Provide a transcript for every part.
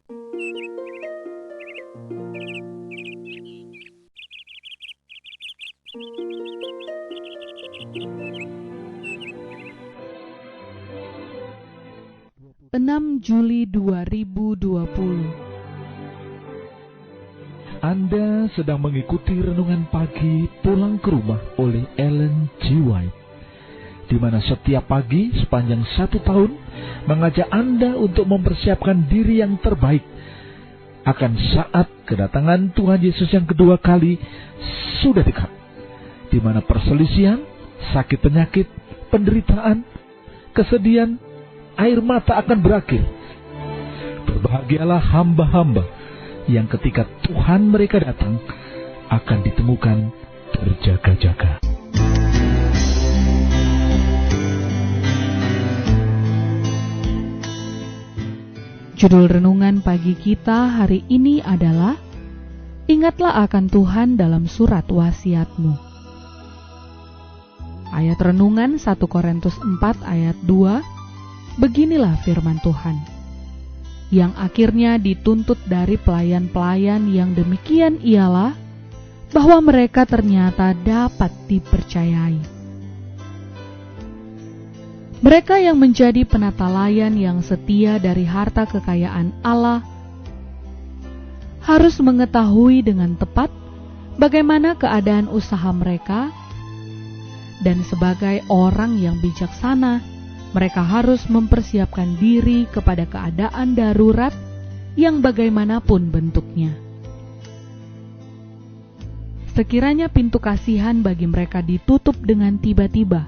Juli 2020. Anda sedang mengikuti renungan pagi Pulang ke Rumah oleh Ellen G. White, di mana setiap pagi sepanjang 1 tahun mengajak Anda untuk mempersiapkan diri yang terbaik akan saat kedatangan Tuhan Yesus yang kedua kali sudah dekat, di mana perselisihan, sakit penyakit, penderitaan, kesedihan, air mata akan berakhir. Berbahagialah hamba-hamba yang ketika Tuhan mereka datang akan ditemukan berjaga-jaga. Judul renungan pagi kita hari ini adalah Ingatlah akan Tuhan dalam surat wasiatmu. Ayat renungan 1 Korintus 4 ayat 2. Beginilah firman Tuhan, yang akhirnya dituntut dari pelayan-pelayan yang demikian ialah bahwa mereka ternyata dapat dipercayai. Mereka yang menjadi penata layan yang setia dari harta kekayaan Allah harus mengetahui dengan tepat bagaimana keadaan usaha mereka, dan sebagai orang yang bijaksana, mereka harus mempersiapkan diri kepada keadaan darurat yang bagaimanapun bentuknya. Sekiranya pintu kasihan bagi mereka ditutup dengan tiba-tiba,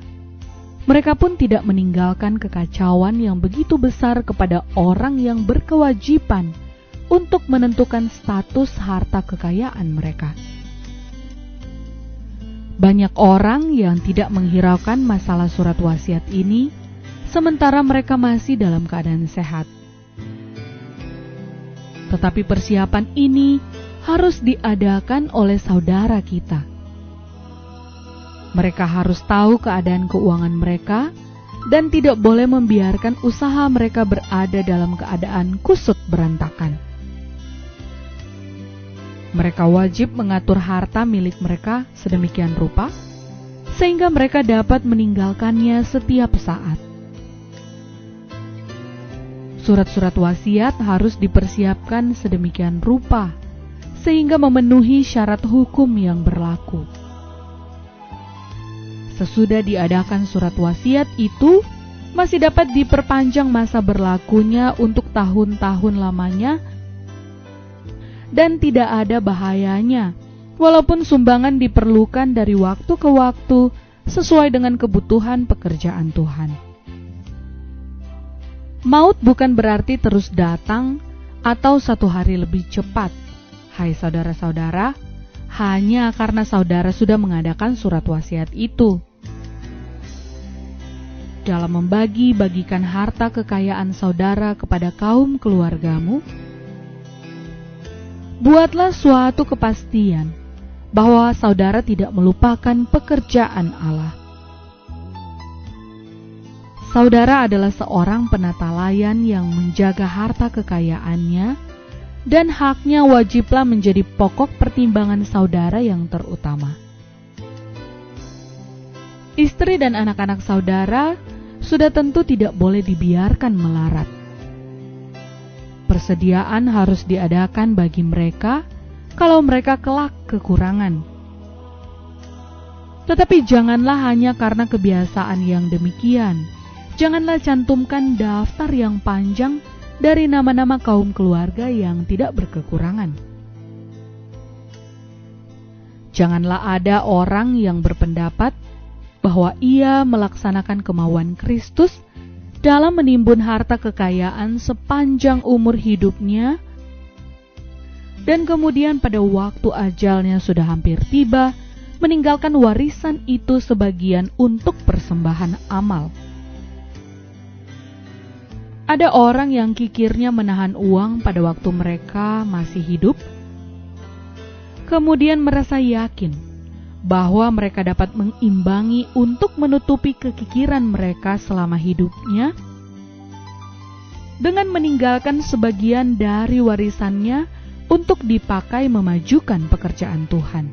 mereka pun tidak meninggalkan kekacauan yang begitu besar kepada orang yang berkewajiban untuk menentukan status harta kekayaan mereka. Banyak orang yang tidak menghiraukan masalah surat wasiat ini, sementara mereka masih dalam keadaan sehat. Tetapi persiapan ini harus diadakan oleh saudara kita. Mereka harus tahu keadaan keuangan mereka dan tidak boleh membiarkan usaha mereka berada dalam keadaan kusut berantakan. Mereka wajib mengatur harta milik mereka sedemikian rupa, sehingga mereka dapat meninggalkannya setiap saat. Surat-surat wasiat harus dipersiapkan sedemikian rupa, sehingga memenuhi syarat hukum yang berlaku. Sesudah diadakan surat wasiat itu, masih dapat diperpanjang masa berlakunya untuk tahun-tahun lamanya, dan tidak ada bahayanya, walaupun sumbangan diperlukan dari waktu ke waktu sesuai dengan kebutuhan pekerjaan Tuhan. Maut bukan berarti terus datang atau 1 hari lebih cepat, hai saudara-saudara, hanya karena saudara sudah mengadakan surat wasiat itu. Dalam membagi-bagikan harta kekayaan saudara kepada kaum keluargamu, buatlah suatu kepastian bahwa saudara tidak melupakan pekerjaan Allah. Saudara adalah seorang penata layan yang menjaga harta kekayaannya, dan haknya wajiblah menjadi pokok pertimbangan saudara yang terutama. Istri dan anak-anak saudara sudah tentu tidak boleh dibiarkan melarat. Persediaan harus diadakan bagi mereka kalau mereka kelak kekurangan. Tetapi janganlah hanya karena kebiasaan yang demikian. Janganlah cantumkan daftar yang panjang dari nama-nama kaum keluarga yang tidak berkekurangan. Janganlah ada orang yang berpendapat bahwa ia melaksanakan kemauan Kristus dalam menimbun harta kekayaan sepanjang umur hidupnya, dan kemudian pada waktu ajalnya sudah hampir tiba, meninggalkan warisan itu sebagian untuk persembahan amal. Ada orang yang kikirnya menahan uang pada waktu mereka masih hidup, kemudian merasa yakin bahwa mereka dapat mengimbangi untuk menutupi kekikiran mereka selama hidupnya, dengan meninggalkan sebagian dari warisannya untuk dipakai memajukan pekerjaan Tuhan.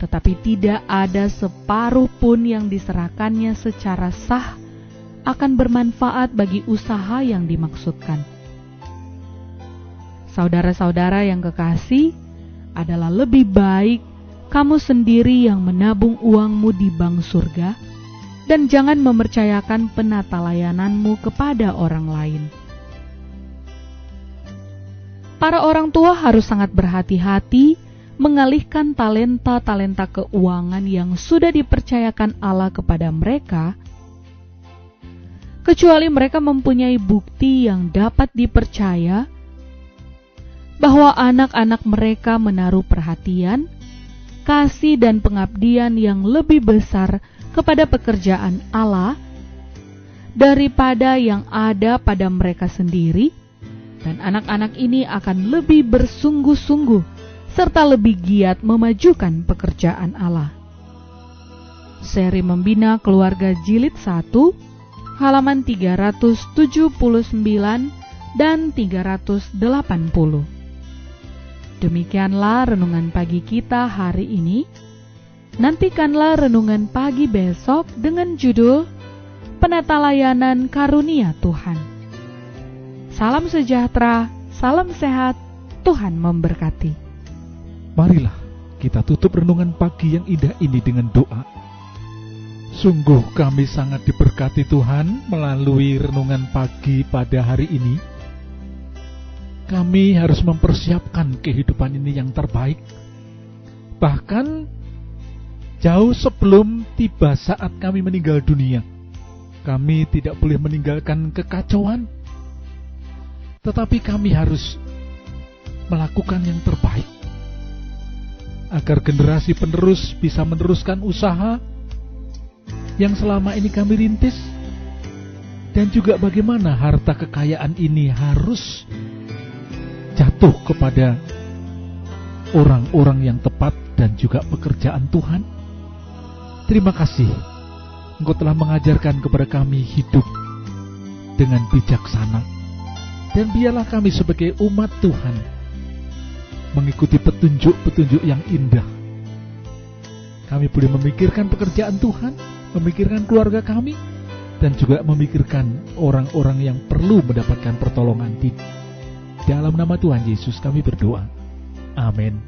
Tetapi tidak ada separuh pun yang diserahkannya secara sah akan bermanfaat bagi usaha yang dimaksudkan. Saudara-saudara yang kekasih, adalah lebih baik kamu sendiri yang menabung uangmu di bank surga, dan jangan mempercayakan penata layananmu kepada orang lain. Para orang tua harus sangat berhati-hati mengalihkan talenta-talenta keuangan yang sudah dipercayakan Allah kepada mereka, kecuali mereka mempunyai bukti yang dapat dipercaya bahwa anak-anak mereka menaruh perhatian, kasih dan pengabdian yang lebih besar kepada pekerjaan Allah daripada yang ada pada mereka sendiri, dan anak-anak ini akan lebih bersungguh-sungguh serta lebih giat memajukan pekerjaan Allah. Seri Membina Keluarga Jilid 1, halaman 379 dan 380. Demikianlah renungan pagi kita hari ini. Nantikanlah renungan pagi besok dengan judul Penata Layanan Karunia Tuhan. Salam sejahtera, salam sehat, Tuhan memberkati. Marilah kita tutup renungan pagi yang indah ini dengan doa. Sungguh kami sangat diberkati Tuhan melalui renungan pagi pada hari ini. Kami harus mempersiapkan kehidupan ini yang terbaik. Bahkan jauh sebelum tiba saat kami meninggal dunia, kami tidak boleh meninggalkan kekacauan. Tetapi kami harus melakukan yang terbaik, agar generasi penerus bisa meneruskan usaha yang selama ini kami rintis, dan juga bagaimana harta kekayaan ini harus jatuh kepada orang-orang yang tepat dan juga pekerjaan Tuhan. Terima kasih, Engkau telah mengajarkan kepada kami hidup dengan bijaksana, dan biarlah kami sebagai umat Tuhan mengikuti petunjuk-petunjuk yang indah. Kami boleh memikirkan pekerjaan Tuhan, memikirkan keluarga kami, dan juga memikirkan orang-orang yang perlu mendapatkan pertolongan. Dalam nama Tuhan Yesus kami berdoa. Amin.